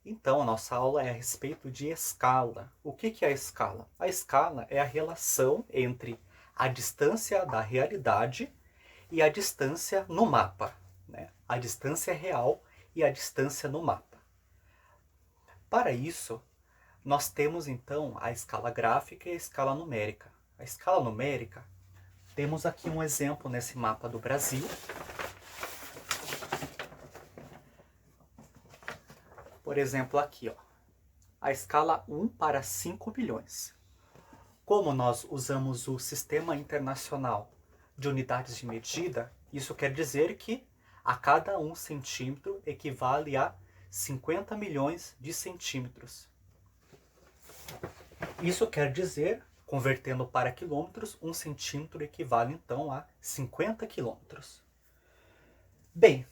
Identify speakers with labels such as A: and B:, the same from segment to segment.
A: Então, a nossa aula é a respeito de escala. O que é a escala? A escala é a relação entre a distância da realidade e a distância no mapa, né? A distância real e a distância no mapa. Para isso, nós temos então a escala gráfica e a escala numérica. A escala numérica, temos aqui um exemplo nesse mapa do Brasil. Por exemplo, aqui, ó, a escala 1 para 5 milhões. Como nós usamos o Sistema Internacional de Unidades de Medida, isso quer dizer que a cada 1 centímetro equivale a 50 milhões de centímetros. Isso quer dizer, convertendo para quilômetros, 1 centímetro equivale então a 50 quilômetros. Bem,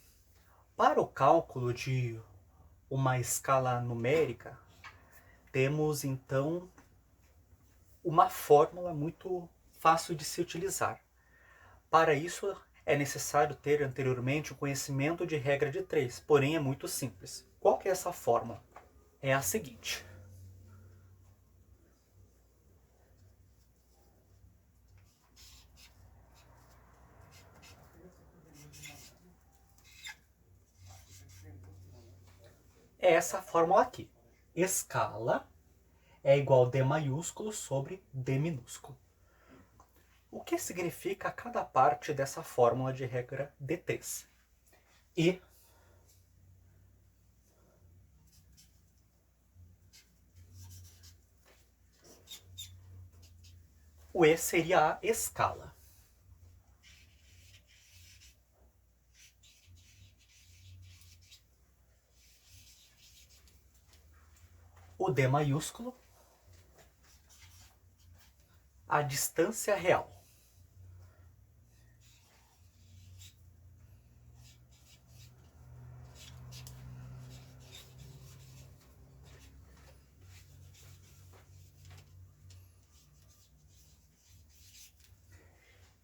A: para o cálculo de uma escala numérica, temos então uma fórmula muito fácil de se utilizar. Para isso, é necessário ter anteriormente o conhecimento de regra de 3, porém é muito simples. Qual que é essa fórmula? É a seguinte. É essa fórmula aqui. Escala é igual a D maiúsculo sobre D minúsculo. O que significa cada parte dessa fórmula de regra D3? E o E seria a escala. O D maiúsculo, a distância real.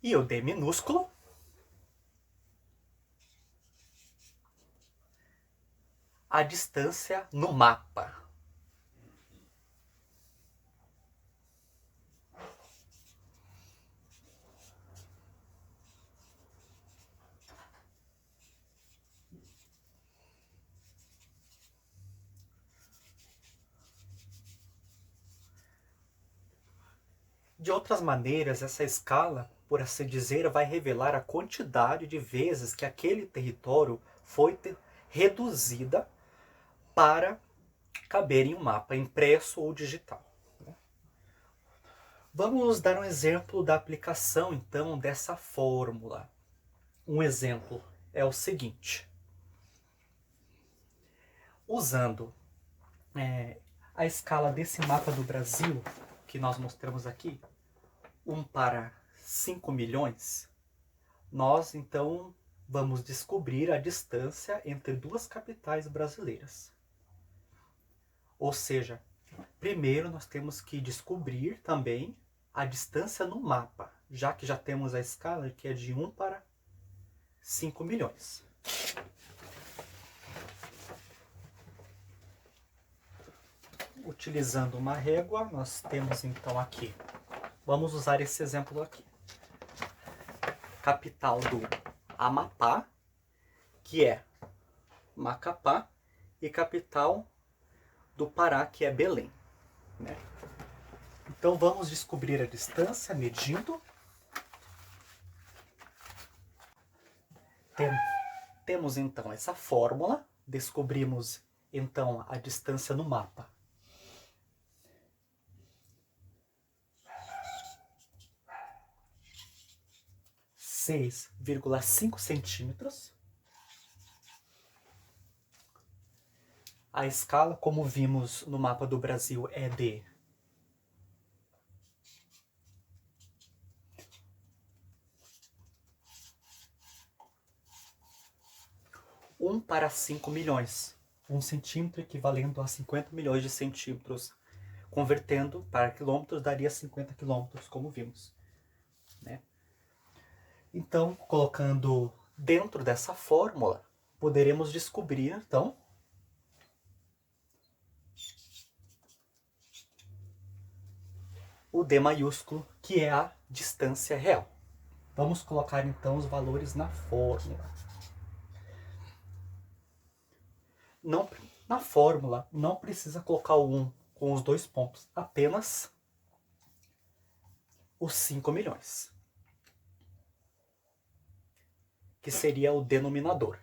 A: E o D minúsculo, a distância no mapa. De outras maneiras, essa escala, por assim dizer, vai revelar a quantidade de vezes que aquele território foi reduzida para caber em um mapa impresso ou digital. Vamos dar um exemplo da aplicação, então, dessa fórmula. Um exemplo é o seguinte. Usando a escala desse mapa do Brasil, que nós mostramos aqui, 1 para 5 milhões, nós então vamos descobrir a distância entre duas capitais brasileiras. Ou seja, primeiro nós temos que descobrir também a distância no mapa, já que já temos a escala que é de 1 para 5 milhões. Utilizando uma régua, nós temos então aqui, vamos usar esse exemplo aqui. Capital do Amapá, que é Macapá, e capital do Pará, que é Belém, né? Então vamos descobrir a distância medindo. Temos então essa fórmula, descobrimos então a distância no mapa. — 6,5 centímetros. A escala, como vimos no mapa do Brasil, é de 1 para 5 milhões. 1 centímetro equivalendo a 50 milhões de centímetros. Convertendo para quilômetros, daria 50 quilômetros, como vimos, né? Então, colocando dentro dessa fórmula, poderemos descobrir, então, o D maiúsculo, que é a distância real. Vamos colocar então os valores na fórmula. Na fórmula não precisa colocar o 1 com os 2 pontos, apenas os 5 milhões, que seria o denominador.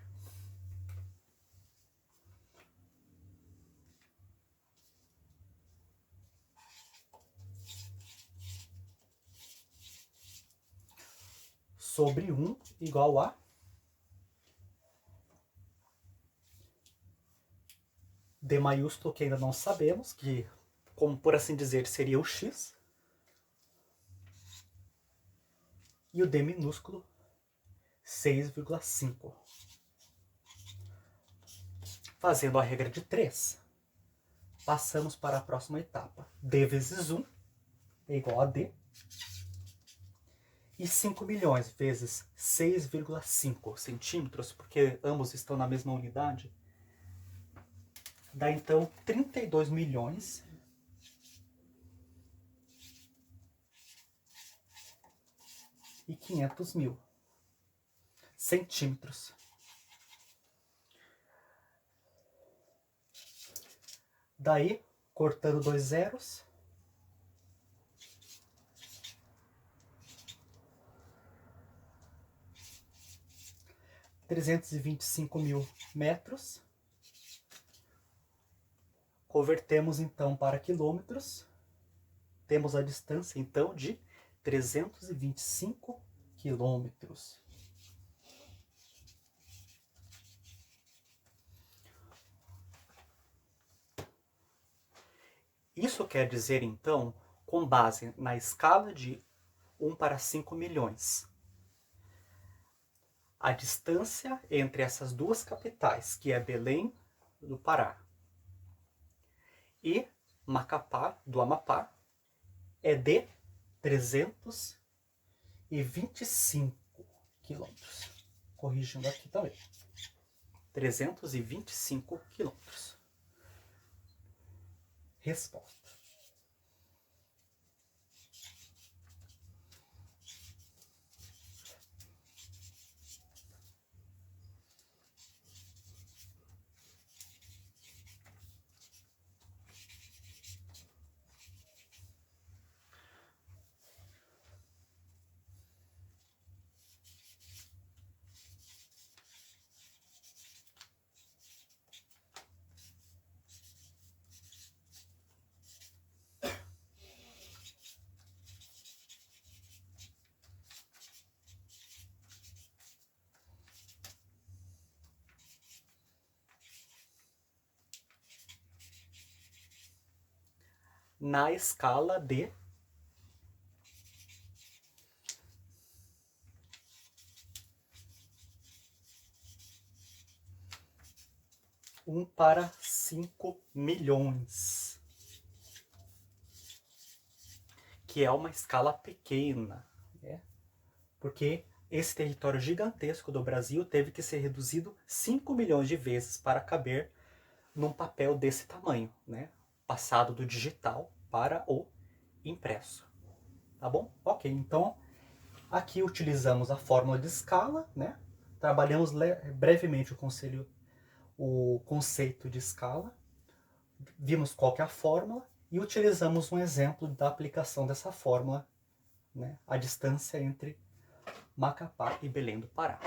A: Sobre 1 igual a D maiúsculo, que ainda não sabemos, que, como por assim dizer, seria o X. E o D minúsculo, 6,5. Fazendo a regra de 3, passamos para a próxima etapa. D vezes 1 é igual a D. E 5 milhões vezes 6,5 centímetros, porque ambos estão na mesma unidade, dá então 32 milhões e 500 mil centímetros. Daí, cortando 2 zeros, $325.000 metros. Convertemos então para quilômetros. Temos a distância então de 325 quilômetros. Isso quer dizer então, com base na escala de 1 para 5 milhões, a distância entre essas duas capitais, que é Belém do Pará e Macapá do Amapá, é de 325 quilômetros. Corrigindo aqui também. 325 quilômetros. Resposta. Na escala de 1 para 5 milhões, que é uma escala pequena, né? Porque esse território gigantesco do Brasil teve que ser reduzido 5 milhões de vezes para caber num papel desse tamanho, né? Passado do digital para o impresso. Tá bom? Ok, então aqui utilizamos a fórmula de escala, né? Trabalhamos brevemente o conceito de escala, vimos qual que é a fórmula e utilizamos um exemplo da aplicação dessa fórmula, né? A distância entre Macapá e Belém do Pará.